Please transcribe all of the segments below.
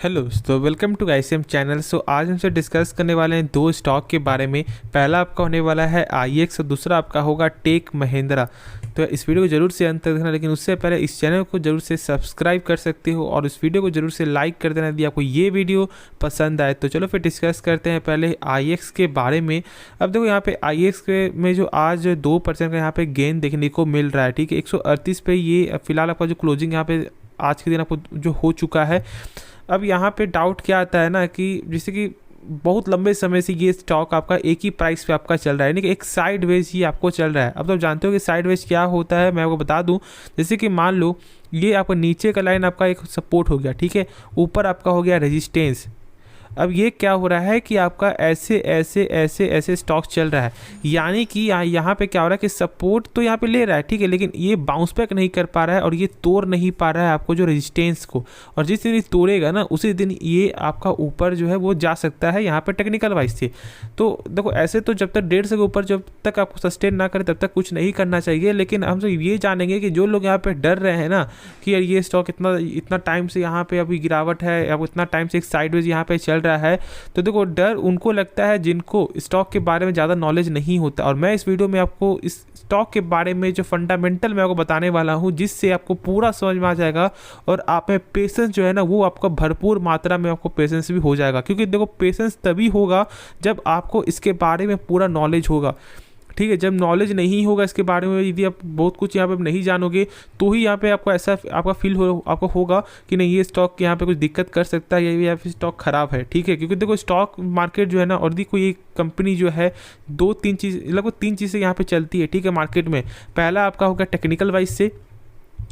Hello तो welcome to ICM channel. आज हमसे डिस्कस करने वाले हैं दो स्टॉक के बारे में। पहला आपका होने वाला है आईएक्स और दूसरा आपका होगा टेक महिंद्रा। तो इस वीडियो को जरूर से अंत तक देखना, लेकिन उससे पहले इस चैनल को जरूर से सब्सक्राइब कर सकते हो और इस वीडियो को जरूर से लाइक कर देना यदि आपको ये वीडियो पसंद आए। तो चलो फिर डिस्कस करते हैं पहले आईएक्स के बारे में। अब देखो यहाँ पे आईएक्स के में जो आज 2% का यहाँ पे गेन देखने को मिल रहा है। ठीक है, 138 पे ये फिलहाल आपका जो क्लोजिंग यहाँ पे आज के दिन आपको जो हो चुका है। अब यहाँ पे डाउट क्या आता है ना कि जैसे कि बहुत लंबे समय से ये स्टॉक आपका एक ही प्राइस पे आपका चल रहा है, यानी कि एक साइडवेज ही आपको चल रहा है। अब तो आप जानते हो कि साइडवेज क्या होता है, मैं आपको बता दूं। जैसे कि मान लो ये आपका नीचे का लाइन आपका एक सपोर्ट हो गया, ठीक है, ऊपर आपका हो गया रेजिस्टेंस। अब ये क्या हो रहा है कि आपका ऐसे ऐसे ऐसे ऐसे स्टॉक चल रहा है, यानी कि यहाँ पे क्या हो रहा है कि सपोर्ट तो यहाँ पे ले रहा है, ठीक है, लेकिन ये बाउंस बैक नहीं कर पा रहा है और ये तोड़ नहीं पा रहा है आपको जो रेजिस्टेंस को। और जिस दिन तोड़ेगा ना उसी दिन ये आपका ऊपर जो है वो जा सकता है यहाँ पे टेक्निकल वाइज से। तो देखो ऐसे तो जब तक 150 के ऊपर जब तक आपको सस्टेन ना करे तब तक कुछ नहीं करना चाहिए। लेकिन हम सब ये जानेंगे कि जो लोग यहाँ पे डर रहे हैं ना कि यार ये स्टॉक इतना टाइम से यहाँ पे अभी गिरावट है, अब इतना टाइम से एक साइडवेज यहाँ पे चल रहा है, तो देखो डर उनको लगता है जिनको स्टॉक के बारे में ज़्यादा नॉलेज नहीं होता। और मैं इस वीडियो में आपको इस स्टॉक के बारे में जो फंडामेंटल मैं आपको बताने वाला हूँ, जिससे आपको पूरा समझ में आ जाएगा और आप में पेशेंस जो है ना वो आपका भरपूर मात्रा में आपको पेशेंस भी हो जाएगा। क्योंकि देखो पेशेंस तभी होगा जब आपको इसके बारे में पूरा नॉलेज होगा, ठीक है। जब नॉलेज नहीं होगा इसके बारे में, यदि आप बहुत कुछ यहाँ पे नहीं जानोगे तो ही यहाँ पे आपको ऐसा आपका फील आपको होगा कि नहीं ये स्टॉक यहाँ पे कुछ दिक्कत कर सकता है या फिर स्टॉक खराब है, ठीक है। क्योंकि देखो स्टॉक मार्केट जो है ना, और दी कोई एक कंपनी जो है लगभग तीन चीज़ें यहाँ पे चलती है, ठीक है, मार्केट में। पहला आपका होगा टेक्निकल वाइज से,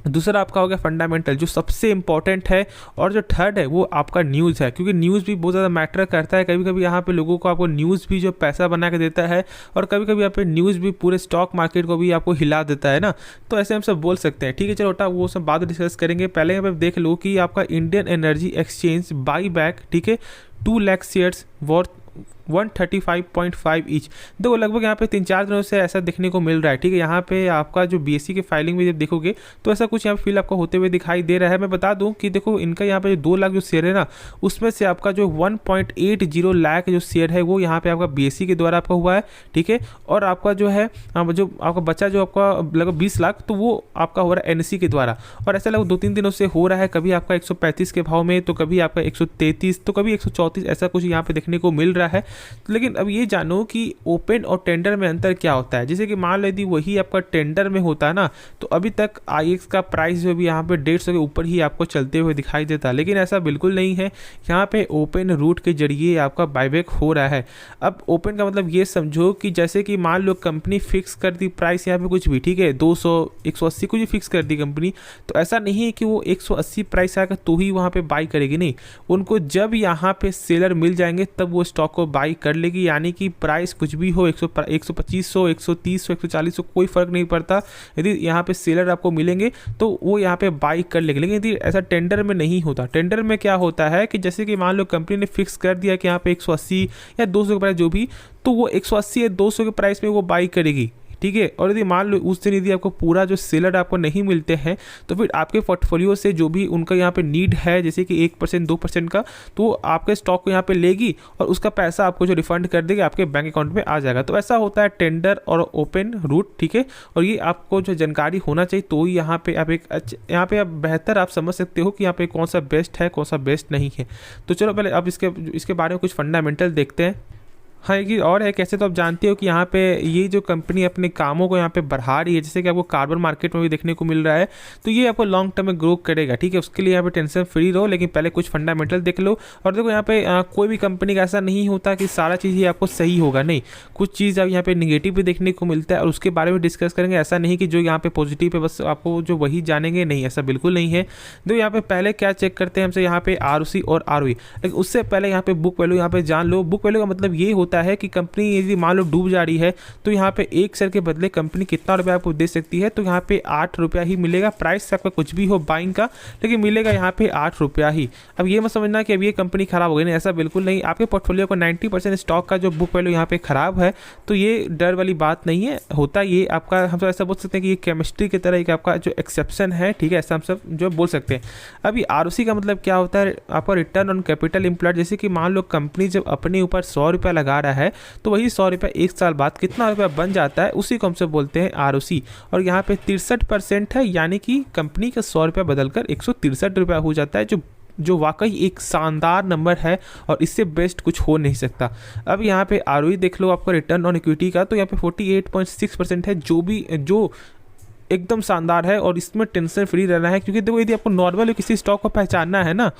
दूसरा आपका हो गया फंडामेंटल जो सबसे इंपॉर्टेंट है, और जो थर्ड है वो आपका न्यूज़ है। क्योंकि न्यूज़ भी बहुत ज़्यादा मैटर करता है। कभी कभी यहाँ पे लोगों को आपको न्यूज़ भी जो पैसा बना के देता है, और कभी कभी यहाँ पे न्यूज़ भी पूरे स्टॉक मार्केट को भी आपको हिला देता है ना। तो ऐसे हम सब बोल सकते हैं, ठीक है। चलो बेटा वो सब बाद में डिस्कस करेंगे। पहले यहाँ पे देख लो कि आपका Indian energy exchange by back, ठीक है, 2 लाख शेयर्स वर्थ 135.5 ईच। देखो लगभग यहाँ पे 3-4 दिनों से ऐसा देखने को मिल रहा है, ठीक है। यहाँ पे आपका जो बीएससी की फाइलिंग में जब देखोगे तो ऐसा कुछ यहाँ पे फील आपको होते हुए दिखाई दे रहा है। मैं बता दूं कि देखो इनका यहाँ पे 2 लाख जो शेयर है ना, उसमें से आपका जो 1.80 लाख जो शेयर है वो यहाँ पे आपका बीएससी के द्वारा आपका हुआ है, ठीक है। और आपका जो है जो आपका बचा जो आपका लगभग 20 लाख, तो वो आपका हो रहा है एनएससी के द्वारा। और ऐसा लगभग 2-3 दिनों से हो रहा है, कभी आपका 135 के भाव में, तो कभी आपका 133, तो कभी 134, ऐसा कुछ यहाँ पे देखने को मिल रहा है। लेकिन अब ये जानो कि ओपन और टेंडर में अंतर क्या होता है। जैसे कि मान लो यदि वही आपका टेंडर में होता है ना, तो अभी तक आईएक्स का प्राइस जो भी यहाँ पे 150 के ऊपर ही आपको चलते हुए दिखाई देता है। लेकिन ऐसा बिल्कुल नहीं है, यहाँ पे ओपन रूट के जरिए आपका बायबैक हो रहा है। अब ओपन का मतलब ये समझो कि जैसे कि मान लो कंपनी फिक्स कर दी प्राइस यहाँ पे कुछ भी, ठीक है, 200 180 कुछ भी फिक्स कर दी कंपनी, तो ऐसा नहीं है कि वो 180 प्राइस आएगा तो ही वहाँ पे बाई करेगी, नहीं। उनको जब यहाँ पे सेलर मिल जाएंगे तब वो स्टॉक को बाई कर लेगी। यानी कि प्राइस कुछ भी हो, 125, 130, 140, कोई फर्क नहीं पड़ता। यदि यहाँ पे सेलर आपको मिलेंगे तो वो यहाँ पे बाई कर लेंगे। लेकिन यदि ऐसा टेंडर में नहीं होता, टेंडर में क्या होता है कि जैसे कि मान लो कंपनी ने फिक्स कर दिया कि यहाँ पे 180 या 200 के प्राइस जो भी, तो वो 180 या 200 के प्राइस में वो बाई करेगी, ठीक है। और यदि मान लो उस दिन यदि आपको पूरा जो सेलर आपको नहीं मिलते हैं, तो फिर आपके पोर्टफोलियो से जो भी उनका यहाँ पे नीड है, जैसे कि 1% 2% का, तो आपके स्टॉक को यहाँ पे लेगी और उसका पैसा आपको जो रिफंड कर देगी आपके बैंक अकाउंट में आ जाएगा। तो ऐसा होता है टेंडर और ओपन रूट, ठीक है। और ये आपको जो जानकारी होना चाहिए, तो यहाँ पे आप यहाँ पे आप बेहतर आप समझ सकते हो कि यहाँ पे कौन सा बेस्ट है कौन सा बेस्ट नहीं है। तो चलो पहले अब इसके बारे में कुछ फंडामेंटल देखते हैं। हाँ, एक और है, कैसे तो आप जानते हो कि यहाँ पे ये जो कंपनी अपने कामों को यहाँ पे बढ़ा रही है, जैसे कि आपको कार्बन मार्केट में भी देखने को मिल रहा है, तो ये आपको लॉन्ग टर्म में ग्रो करेगा, ठीक है। उसके लिए यहाँ पे टेंशन फ्री रहो, लेकिन पहले कुछ फंडामेंटल देख लो। और देखो यहाँ पे कोई भी कंपनी का ऐसा नहीं होता कि सारा चीज़ ही आपको सही होगा, नहीं। कुछ चीज़ आप यहाँ पे निगेटिव भी देखने को मिलता है और उसके बारे में डिस्कस करेंगे। ऐसा नहीं कि जो यहाँ पे पॉजिटिव है बस आपको जो वही जानेंगे, नहीं, ऐसा बिल्कुल नहीं है। देखो यहाँ पे पहले क्या चेक करते हैं हमसे, यहाँ पे ROC और ROE। लेकिन उससे पहले यहाँ पे बुक वैल्यू यहाँ पे जान लो। बुक वैल्यू का मतलब ये होता होता है कि कंपनी यदि मान लो डूब जा रही है तो यहाँ पे 1 शेयर के बदले कंपनी कितना रुपया आपको दे सकती है, तो यहाँ पे 8 रुपया ही मिलेगा। प्राइस आपका कुछ भी हो बाइंग का, लेकिन मिलेगा यहाँ पे 8 रुपया ही। अब ये मत समझना कि अब ये कंपनी खराब हो गई, नहीं, ऐसा बिल्कुल नहीं। आपके पोर्टफोलियो को 90% स्टॉक का जो बुक वैल्यू यहाँ पे खराब है, तो ये डर वाली बात नहीं है। होता ये आपका, हम सब ऐसा बोल सकते हैं कि ये केमिस्ट्री की तरह एक आपका जो एक्सेप्शन है, ठीक है, ऐसा हम सब जो बोल सकते हैं। अभी आरओसी का मतलब क्या होता है, आपका रिटर्न ऑन कैपिटल एम्प्लॉयड। जैसे कि मान लो कंपनी जब अपने ऊपर 100 रुपया लगा रहा है, तो वही 100 रुपया 1 साल बाद कितना रुपया बन जाता है, उसी को हम सब बोलते हैं आरओसी। और यहाँ पे 63% है, यानी कि कंपनी का 100 रुपया बदलकर 163 रुपया हो जाता है, जो वाकई एक शानदार नंबर है और इससे बेस्ट कुछ हो नहीं सकता। अब यहाँ पे आरओई देख लो आपका रिटर्न ऑन इक्विटी का, तो यहाँ पे 48.6% है, जो एकदम शानदार है और इसमें टेंशन फ्री रहना है। क्योंकि देखो यदि आपको नॉर्मल किसी स्टॉक को पहचानना है ना,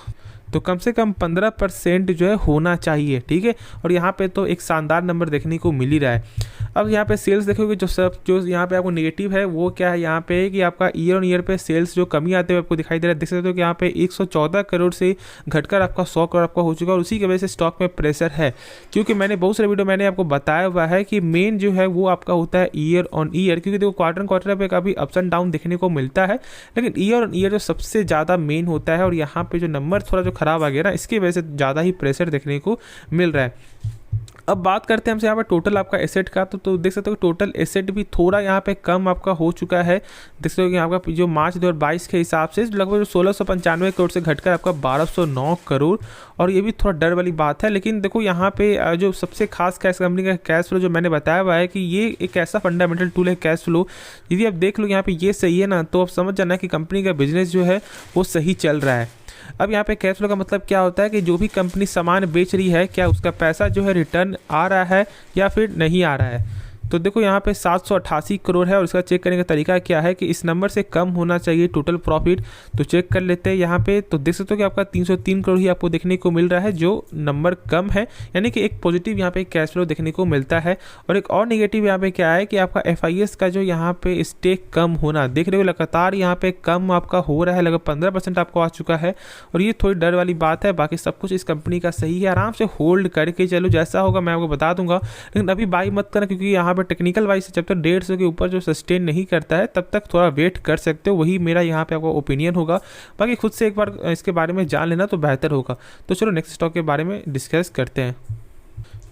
तो कम से कम 15% जो है होना चाहिए, ठीक है। और यहाँ पे तो एक शानदार नंबर देखने को मिल ही रहा है। अब यहाँ पे सेल्स देखोगे, जो यहाँ पे आपको नेगेटिव है वो क्या है, यहाँ पे कि आपका ईयर ऑन ईयर पे सेल्स जो कमी आते हुए आपको दिखाई दे रहा है। देख सकते हो कि यहाँ पे 114 करोड़ से घटकर आपका 100 करोड़ आपका हो चुका है, और उसी की वजह से स्टॉक में प्रेशर है। क्योंकि मैंने बहुत सारे वीडियो मैंने आपको बताया हुआ है कि मेन जो है वो आपका होता है ईयर ऑन ईयर। क्योंकि देखो क्वार्टर पे काफ़ी अप्स एंड डाउन देखने को मिलता है, लेकिन ईयर ऑन ईयर जो सबसे ज़्यादा मेन होता है। और यहाँ पे जो नंबर थोड़ा जो खराब आ गया ना, इसकी वजह से ज़्यादा ही प्रेशर देखने को मिल रहा है। अब बात करते हैं हमसे यहाँ पे टोटल आपका एसेट का, तो देख सकते हो कि टोटल एसेट भी थोड़ा यहाँ पे कम आपका हो चुका है। देख सकते हो कि आपका जो मार्च 2022 के हिसाब से लगभग 1695 करोड़ से घटकर आपका 1209 करोड़, और ये भी थोड़ा डर वाली बात है। लेकिन देखो यहाँ पे जो सबसे खास कैश कंपनी का कैश फ्लो जो मैंने बताया हुआ है कि ये एक ऐसा फंडामेंटल टूल है कैश फ्लो। यदि आप देख लो यहाँ पे ये सही है ना, तो आप समझ जाना कि कंपनी का बिजनेस जो है वो सही चल रहा है। अब यहाँ पे कैश फ्लो का मतलब क्या होता है कि जो भी कंपनी सामान बेच रही है, क्या उसका पैसा जो है रिटर्न आ रहा है या फिर नहीं आ रहा है। तो देखो यहाँ पे 788 करोड़ है, और इसका चेक करने का तरीका क्या है कि इस नंबर से कम होना चाहिए टोटल प्रॉफिट। तो चेक कर लेते हैं यहाँ पे, तो देख सकते हो कि आपका 303 करोड़ ही आपको देखने को मिल रहा है, जो नंबर कम है। यानी कि एक पॉजिटिव यहाँ पे कैश फ्लो देखने को मिलता है। और एक और नेगेटिव यहाँ पे क्या है कि आपका FIS का जो यहाँ पे स्टेक कम होना, देख रहे हो लगातार यहाँ पे कम आपका हो रहा है, लगभग 15% आपको आ चुका है, और ये थोड़ी डर वाली बात है। बाकी सब कुछ इस कंपनी का सही है, आराम से होल्ड करके चलो, जैसा होगा मैं आपको बता दूंगा। लेकिन अभी बाई मत करना, क्योंकि यहाँ टेक्निकल वाइज जब तक 150 के ऊपर जो सस्टेन नहीं करता है तब तक थोड़ा वेट कर सकते हो, वही मेरा यहाँ पे आपका ओपिनियन होगा। बाकी खुद से एक बार इसके बारे में जान लेना तो बेहतर होगा। तो चलो नेक्स्ट स्टॉक के बारे में डिस्कस करते हैं।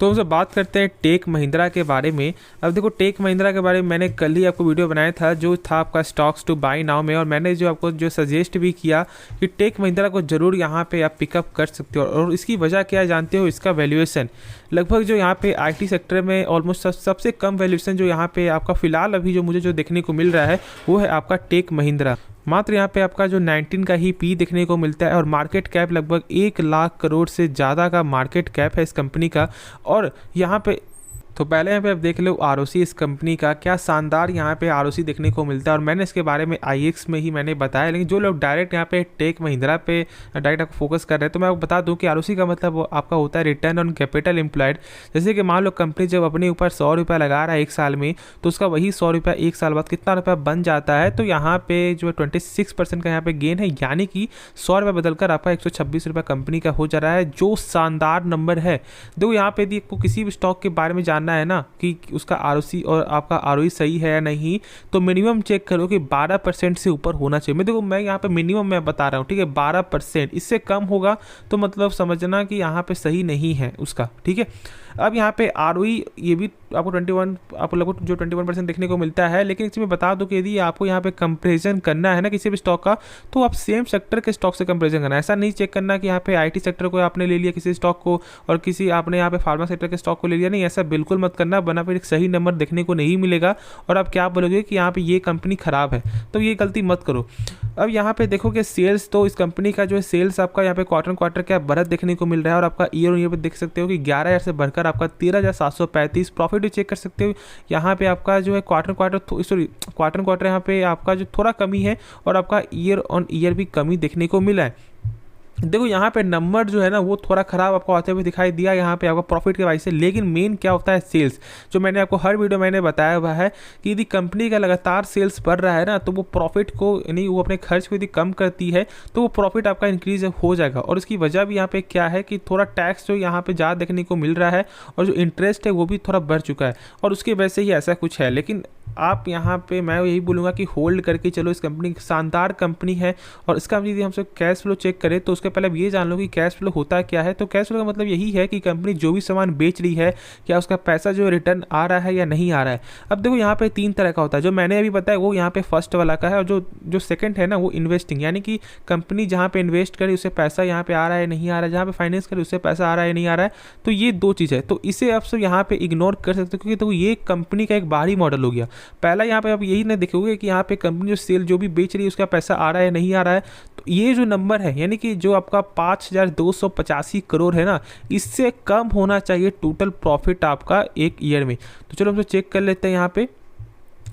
तो हमसे बात करते हैं टेक महिंद्रा के बारे में। अब देखो टेक महिंद्रा के बारे में मैंने कल ही आपको वीडियो बनाया था, जो था आपका स्टॉक्स टू बाई नाउ में, और मैंने जो आपको जो सजेस्ट भी किया कि टेक महिंद्रा को जरूर यहाँ पे आप पिकअप कर सकते हो। और इसकी वजह क्या जानते हो, इसका वैल्यूएशन लगभग जो यहाँ पे IT सेक्टर में ऑलमोस्ट सबसे कम वैल्यूएशन जो यहाँ पे आपका फिलहाल अभी जो मुझे जो देखने को मिल रहा है वो है आपका टेक महिंद्रा। मात्र यहाँ पे आपका जो 19 का ही पी देखने को मिलता है, और मार्केट कैप लगभग 1 लाख करोड़ से ज़्यादा का मार्केट कैप है इस कंपनी का। और यहाँ पे तो पहले यहाँ पे आप देख लो ROC इस कंपनी का, क्या शानदार यहाँ पे ROC देखने को मिलता है। और मैंने इसके बारे में IX में ही मैंने बताया, लेकिन जो लोग डायरेक्ट यहाँ पे टेक महिंद्रा पे डायरेक्ट आपको फोकस कर रहे हैं, तो मैं आपको बता दूँ कि ROC का मतलब आपका होता है रिटर्न ऑन कैपिटल एम्प्लॉयड। जैसे कि मान लो कंपनी जब अपने ऊपर 100 रुपया लगा रहा है 1 साल में, तो उसका वही 100 रुपया 1 साल बाद कितना रुपया बन जाता है। तो यहाँ पे जो 26% का यहाँ पे गेन है, यानी कि 100 रुपया बदलकर आपका 126 रुपया कंपनी का हो जा रहा है, जो शानदार नंबर है। देखो यहाँ पे यदि आपको किसी भी स्टॉक के बारे में जानना है ना कि उसका ROC और आपका ROE सही है या नहीं, तो मिनिमम चेक करो कि 12% से ऊपर होना चाहिए। मैं यहाँ पे मिनिमम मैं बता रहा हूँ, ठीक है, 12%। इससे कम होगा तो मतलब समझना कि यहाँ पे सही नहीं है उसका, ठीक है। अब यहाँ पे ROE ये भी आपको 21 आपको लगभग जो 21% देखने को मिलता है। लेकिन इसमें बता दो कि यदि आपको यहाँ पे कंपैरिजन करना है ना किसी भी स्टॉक का, तो आप सेम सेक्टर के स्टॉक से कंपैरिजन करना है। ऐसा नहीं चेक करना कि यहाँ पे IT सेक्टर को आपने ले लिया किसी स्टॉक को, और किसी आपने यहाँ पे फार्मा सेक्टर के स्टॉक को ले लिया, नहीं, ऐसा बिल्कुल मत करना, वरना फिर एक सही नंबर देखने को नहीं मिलेगा और आप क्या बोलोगे कि यहाँ पे ये कंपनी खराब है। तो ये गलती मत करो। अब यहाँ पे देखो कि सेल्स, तो इस कंपनी का जो है सेल्स आपका यहाँ पे क्वार्टर क्या बढ़त देखने को मिल रहा है, और आपका ईयर ऑन ईयर पे देख सकते हो कि 11,000 से बढ़कर आपका 13,735। प्रॉफिट भी चेक कर सकते हो, यहाँ पे आपका जो है क्वार्टर यहाँ पे आपका जो थोड़ा कमी है, और आपका ईयर ऑन ईयर भी कमी देखने को मिला है। देखो यहाँ पे नंबर जो है ना वो थोड़ा ख़राब आपको आते हुए दिखाई दिया यहाँ पे आपको प्रॉफिट के वजह से, लेकिन मेन क्या होता है सेल्स। जो मैंने आपको हर वीडियो मैंने बताया हुआ है कि यदि कंपनी का लगातार सेल्स बढ़ रहा है ना, तो वो प्रॉफिट को यानी वो अपने खर्च को यदि कम करती है तो वो प्रॉफिट आपका इंक्रीज हो जाएगा। और उसकी वजह भी यहाँ पे क्या है कि थोड़ा टैक्स जो यहाँ पे ज़्यादा देखने को मिल रहा है और जो इंटरेस्ट है वो भी थोड़ा बढ़ चुका है, और उसकी वजह से ही ऐसा कुछ है। लेकिन आप यहाँ पे मैं यही बोलूँगा कि होल्ड करके चलो, इस कंपनी शानदार कंपनी है। और इसका यदि हम सब कैश फ्लो चेक करें तो उसके पहले अब ये जान लो कि कैश फ्लो होता क्या है। तो कैश फ्लो का मतलब यही है कि कंपनी जो भी सामान बेच रही है क्या उसका पैसा जो रिटर्न आ रहा है या नहीं आ रहा है। अब देखो यहाँ पे 3 तरह का होता है, जो मैंने अभी बताया वो यहाँ पे फर्स्ट वाला का है, और जो सेकंड है ना वो इन्वेस्टिंग, यानी कि कंपनी जहाँ पे इन्वेस्ट करे उससे पैसा यहाँ पे आ रहा है नहीं आ रहा है, जहाँ पे फाइनेंस करे उससे पैसा आ रहा है नहीं आ रहा है। तो ये 2 चीज़ है, तो इसे आप सब यहाँ पे इग्नोर कर सकते हो, क्योंकि तो ये कंपनी का एक बाहरी मॉडल हो गया। पहला यहाँ पे आप यही ना देखोगे कि यहाँ पे कंपनी जो सेल जो भी बेच रही है उसका पैसा आ रहा है नहीं आ रहा है। तो ये जो नंबर है यानी कि जो आपका 5285 करोड़ है ना, इससे कम होना चाहिए टोटल प्रॉफिट आपका एक ईयर में। तो चलो हम तो चेक कर लेते हैं। यहाँ पे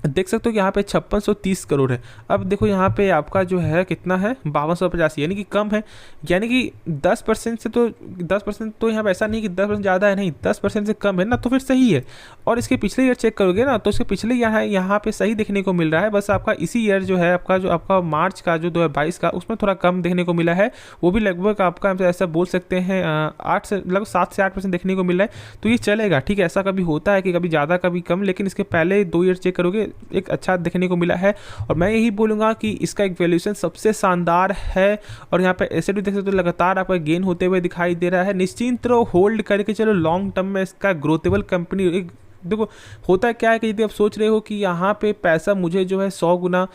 देख सकते हो कि यहाँ पे 5630 करोड़ है। अब देखो यहाँ पे आपका जो है कितना है 5285, यानी कि कम है, यानी कि 10% से तो 10% तो यहाँ पे ऐसा नहीं कि 10% ज़्यादा है, नहीं 10% से कम है ना, तो फिर सही है। और इसके पिछले ईयर चेक करोगे ना तो इसके पिछले यहाँ पे सही देखने को मिल रहा है। बस आपका इसी ईयर जो है आपका मार्च का जो 2022 का उसमें थोड़ा कम देखने को मिला है, वो भी लगभग आपका ऐसा बोल सकते हैं 8 से लगभग 7 से 8% देखने को मिल रहा है। तो ये चलेगा, ठीक है, ऐसा कभी होता है कि कभी ज़्यादा कभी कम, लेकिन इसके पहले 2 ईयर चेक करोगे एक अच्छा देखने को मिला है। और मैं यही बोलूँगा कि इसका एक वैल्यूएशन सबसे शानदार है। और यहाँ पे एसेट भी देख सकते हो लगातार आपका गेन होते हुए दिखाई दे रहा है। निश्चिंत रहो, होल्ड करके चलो, लॉन्ग टर्म में इसका ग्रोथेबल कंपनी। एक देखो होता है क्या है कि यदि आप सोच रहे हो कि यहाँ पे पैसा मुझे जो है 100 गुना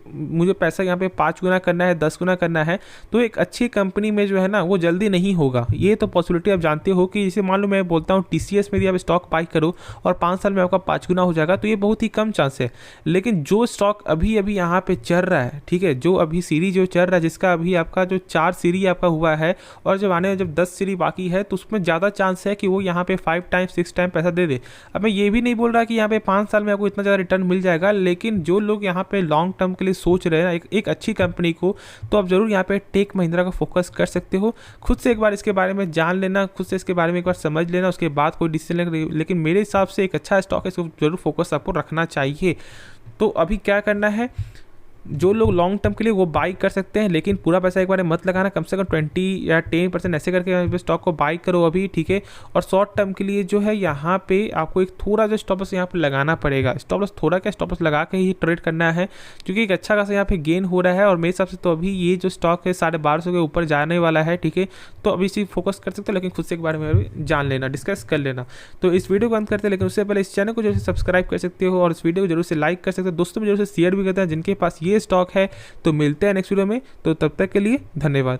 मुझे पैसा यहाँ पे 5 गुना करना है, 10 गुना करना है, तो एक अच्छी कंपनी में जो है ना वो जल्दी नहीं होगा। ये तो पॉसिबिलिटी आप जानते हो कि जैसे मान लो मैं बोलता हूँ TCS में यदि आप स्टॉक बाई करो और 5 साल में आपका 5 गुना हो जाएगा, तो ये बहुत ही कम चांस है। लेकिन जो स्टॉक अभी अभी यहाँ पे चल रहा है, ठीक है, जो अभी सीरीज जो चल रहा है, जिसका अभी आपका जो 4 सीरीज आपका हुआ है और जब आने जब 10 सीरीज बाकी है, तो उसमें ज़्यादा चांस है कि वो यहाँ पे 5 टाइम 6 टाइम पैसा दे दे। अब मैं ये भी नहीं बोल रहा कि यहाँ पे 5 साल में आपको इतना ज़्यादा रिटर्न मिल जाएगा, लेकिन जो लोग यहाँ पे लॉन्ग टर्म के लिए सोच रहे हैं एक अच्छी कंपनी को, तो आप जरूर यहाँ पे टेक महिंद्रा का फोकस कर सकते हो। खुद से एक बार इसके बारे में जान लेना, खुद से इसके बारे में एक बार समझ लेना, उसके बाद कोई डिसीजन लेना। लेकिन मेरे हिसाब से एक अच्छा स्टॉक है, इसको जरूर फोकस आपको रखना चाहिए। तो अभी क्या करना है, जो लोग लॉन्ग टर्म के लिए वो बाई कर सकते हैं, लेकिन पूरा पैसा एक बार मत लगाना, कम से कम 20 या 10% ऐसे करके स्टॉक को बाई करो अभी, ठीक है। और शॉर्ट टर्म के लिए जो है यहाँ पे आपको एक थोड़ा जो स्टॉप लॉस यहाँ पे लगाना पड़ेगा। स्टॉप लॉस थोड़ा क्या, स्टॉप लॉस लगा के ही ट्रेड करना है, क्योंकि एक अच्छा खासा यहाँ पे गेन हो रहा है। और मेरे हिसाब से तो अभी ये जो स्टॉक है 1250 के ऊपर जाने वाला है, ठीक है। तो अभी इसी फोकस कर सकते हो, लेकिन खुद से एक बारे में जान लेना, डिस्कस कर लेना। तो इस वीडियो को अंत करते हैं, लेकिन उससे पहले इस चैनल को जरूर से सब्सक्राइब कर सकते हो और इस वीडियो को जरूर से लाइक कर सकते हो, दोस्तों में जरूर से शेयर भी करते हैं जिनके पास ये स्टॉक है। तो मिलते हैं नेक्स्ट वीडियो में, तो तब तक के लिए धन्यवाद।